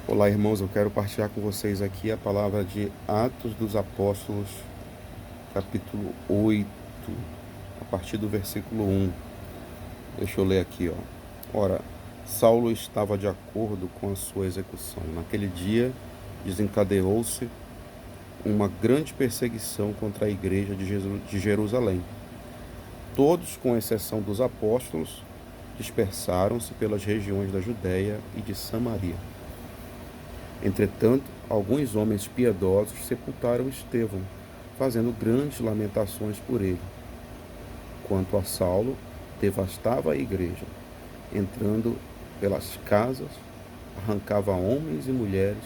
Olá, irmãos, eu quero partilhar com vocês aqui a palavra de Atos dos Apóstolos, capítulo 8, a partir do versículo 1. Deixa eu ler aqui, ó. Ora, Saulo estava de acordo com a sua execução. Naquele dia, desencadeou-se uma grande perseguição contra a igreja de Jerusalém. Todos, com exceção dos apóstolos, dispersaram-se pelas regiões da Judéia e de Samaria. Entretanto, alguns homens piedosos sepultaram Estevão, fazendo grandes lamentações por ele. Quanto a Saulo, devastava a igreja, entrando pelas casas, arrancava homens e mulheres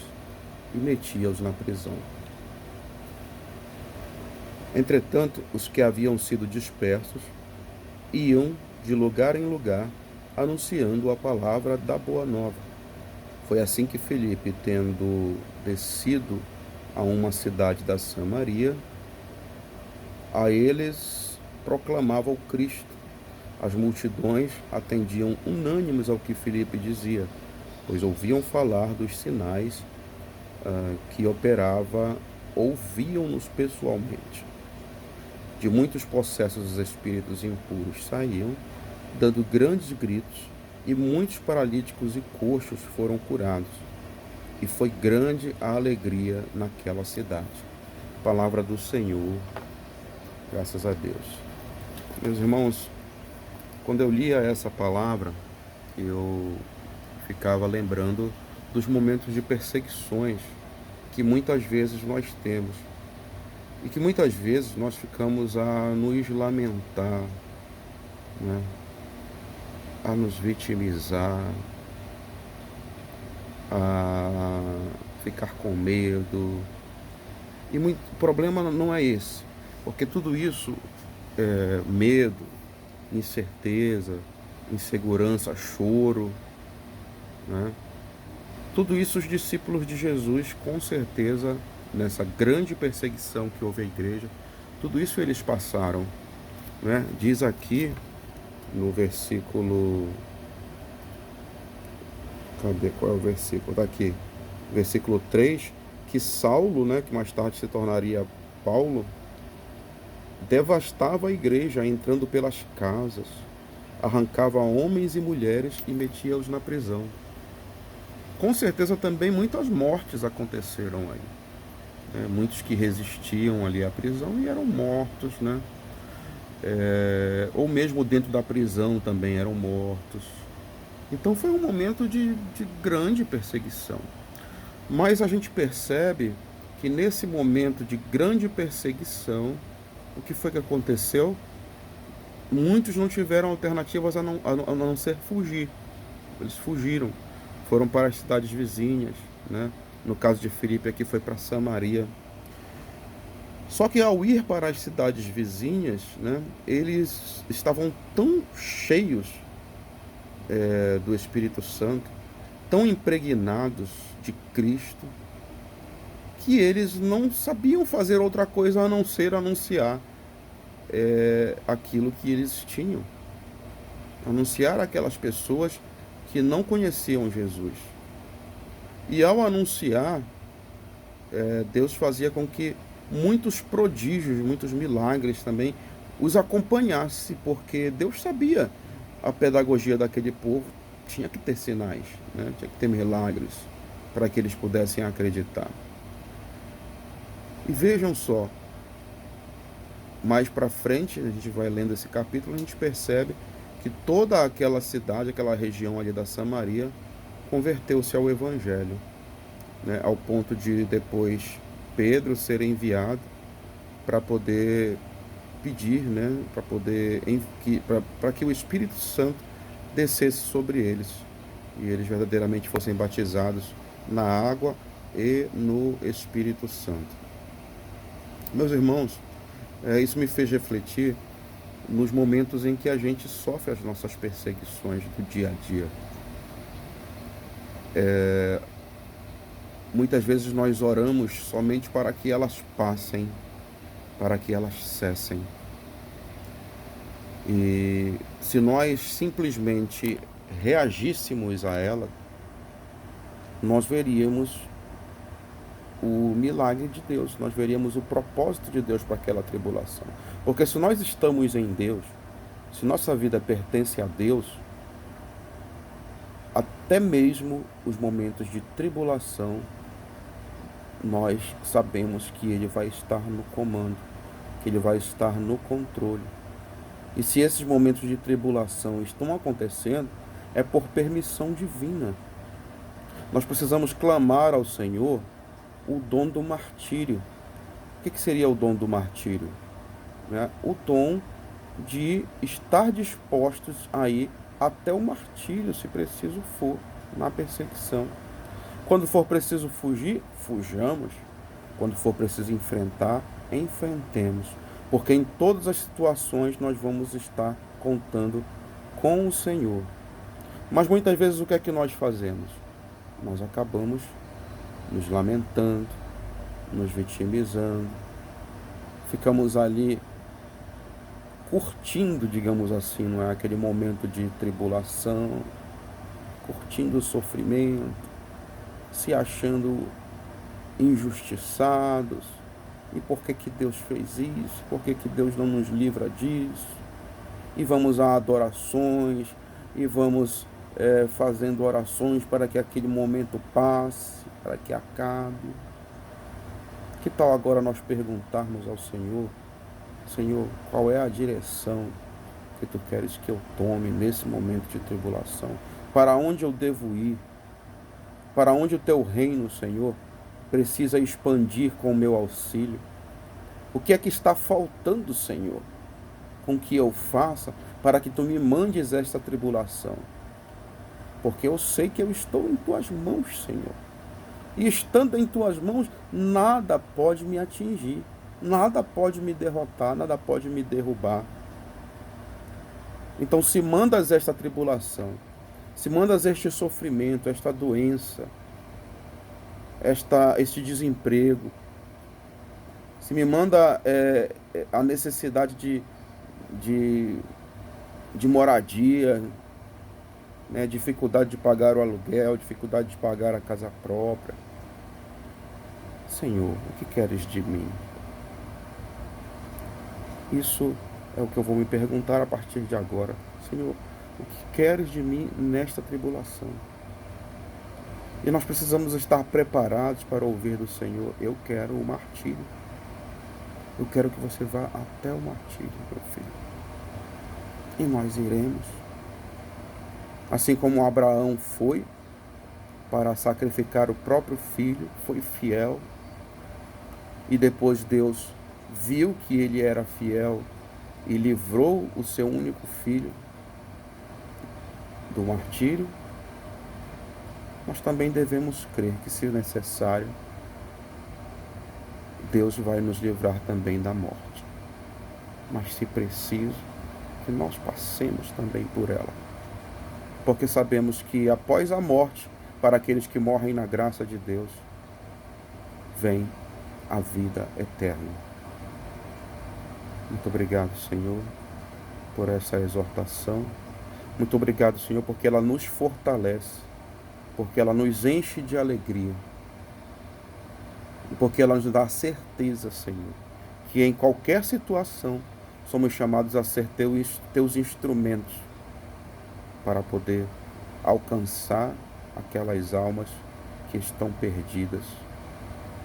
e metia-os na prisão. Entretanto, os que haviam sido dispersos iam de lugar em lugar, anunciando a palavra da Boa Nova. Foi assim que Filipe, tendo descido a uma cidade da Samaria, a eles proclamava o Cristo. As multidões atendiam unânimes ao que Filipe dizia, pois ouviam falar dos sinais que operava, ouviam-nos pessoalmente. De muitos possessos os espíritos impuros saíam, dando grandes gritos, e muitos paralíticos e coxos foram curados. E foi grande a alegria naquela cidade. Palavra do Senhor, graças a Deus. Meus irmãos, quando eu lia essa palavra, eu ficava lembrando dos momentos de perseguições que muitas vezes nós temos. E que muitas vezes nós ficamos a nos lamentar, né? A nos vitimizar, a ficar com medo. E o problema não é esse, porque tudo isso, medo, incerteza, insegurança, choro, né? Tudo isso os discípulos de Jesus, com certeza, nessa grande perseguição que houve à igreja, tudo isso eles passaram, né? Diz aqui no versículo... Cadê? Qual é o versículo? Daqui. Versículo 3, que Saulo, né, que mais tarde se tornaria Paulo, devastava a igreja, entrando pelas casas, arrancava homens e mulheres e metia-os na prisão. Com certeza também muitas mortes aconteceram aí, né? Muitos que resistiam ali à prisão e eram mortos, né? Ou mesmo dentro da prisão também eram mortos. Então foi um momento de grande perseguição. Mas a gente percebe que nesse momento de grande perseguição, o que foi que aconteceu? Muitos não tiveram alternativas a não ser fugir. Eles fugiram, foram para as cidades vizinhas, né? No caso de Filipe aqui foi para Samaria. Só que ao ir para as cidades vizinhas, né, eles estavam tão cheios do Espírito Santo, tão impregnados de Cristo, que eles não sabiam fazer outra coisa a não ser anunciar aquilo que eles tinham. Anunciar aquelas pessoas que não conheciam Jesus. E ao anunciar, Deus fazia com que muitos prodígios, muitos milagres também os acompanhasse, porque Deus sabia a pedagogia daquele povo, tinha que ter sinais, né? Tinha que ter milagres para que eles pudessem acreditar. E vejam só, mais para frente, a gente vai lendo esse capítulo, a gente percebe que toda aquela cidade, aquela região ali da Samaria, converteu-se ao Evangelho, né? Ao ponto de depois Pedro ser enviado para poder pedir, né? Para que o Espírito Santo descesse sobre eles e eles verdadeiramente fossem batizados na água e no Espírito Santo. Meus irmãos, isso me fez refletir nos momentos em que a gente sofre as nossas perseguições do dia a dia. Muitas vezes nós oramos somente para que elas passem, para que elas cessem. E se nós simplesmente reagíssemos a ela, nós veríamos o milagre de Deus, nós veríamos o propósito de Deus para aquela tribulação. Porque se nós estamos em Deus, se nossa vida pertence a Deus, até mesmo os momentos de tribulação, nós sabemos que Ele vai estar no comando, que Ele vai estar no controle. E se esses momentos de tribulação estão acontecendo, é por permissão divina. Nós precisamos clamar ao Senhor o dom do martírio. O que seria o dom do martírio? O dom de estar dispostos a ir até o martírio, se preciso for, na perseguição. Quando for preciso fugir, fujamos. Quando for preciso enfrentar, enfrentemos. Porque em todas as situações nós vamos estar contando com o Senhor. Mas muitas vezes o que é que nós fazemos? Nós acabamos nos lamentando, nos vitimizando, ficamos ali curtindo, digamos assim, não é? Aquele momento de tribulação, curtindo o sofrimento, se achando injustiçados. E por que que Deus fez isso? Por que que Deus não nos livra disso? E vamos a adorações, e vamos fazendo orações para que aquele momento passe, para que acabe. Que tal agora nós perguntarmos ao Senhor: Senhor, qual é a direção que Tu queres que eu tome nesse momento de tribulação? Para onde eu devo ir? Para onde o Teu reino, Senhor, precisa expandir com o meu auxílio? O que é que está faltando, Senhor, com que eu faça para que Tu me mandes esta tribulação? Porque eu sei que eu estou em Tuas mãos, Senhor. E estando em Tuas mãos, nada pode me atingir, nada pode me derrotar, nada pode me derrubar. Então, se mandas esta tribulação, se mandas este sofrimento, esta doença, este desemprego, se me manda a necessidade de moradia, dificuldade de pagar o aluguel, dificuldade de pagar a casa própria, Senhor, o que queres de mim? Isso é o que eu vou me perguntar a partir de agora. Senhor, o que queres de mim nesta tribulação? E nós precisamos estar preparados para ouvir do Senhor: eu quero o martírio. Eu quero que você vá até o martírio, meu filho. E nós iremos. Assim como Abraão foi para sacrificar o próprio filho, foi fiel. E depois Deus viu que ele era fiel e livrou o seu único filho do martírio. Nós também devemos crer que, se necessário, Deus vai nos livrar também da morte. Mas, se preciso, que nós passemos também por ela. Porque sabemos que após a morte, para aqueles que morrem na graça de Deus, vem a vida eterna. Muito obrigado, Senhor, por essa exortação. Muito obrigado, Senhor, porque ela nos fortalece, porque ela nos enche de alegria, e porque ela nos dá a certeza, Senhor, que em qualquer situação somos chamados a ser teus instrumentos para poder alcançar aquelas almas que estão perdidas.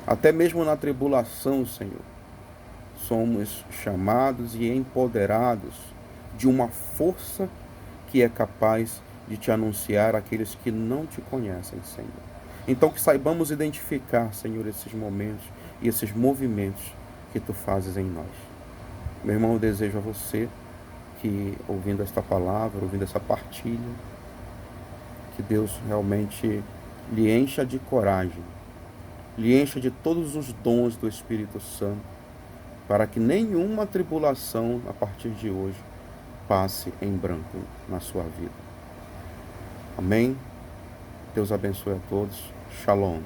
Até mesmo na tribulação, Senhor, somos chamados e empoderados de uma força que é capaz de te anunciar àqueles que não te conhecem, Senhor. Então, que saibamos identificar, Senhor, esses momentos e esses movimentos que Tu fazes em nós. Meu irmão, eu desejo a você que, ouvindo esta palavra, ouvindo essa partilha, que Deus realmente lhe encha de coragem, lhe encha de todos os dons do Espírito Santo, para que nenhuma tribulação, a partir de hoje, passe em branco na sua vida. Amém? Deus abençoe a todos. Shalom.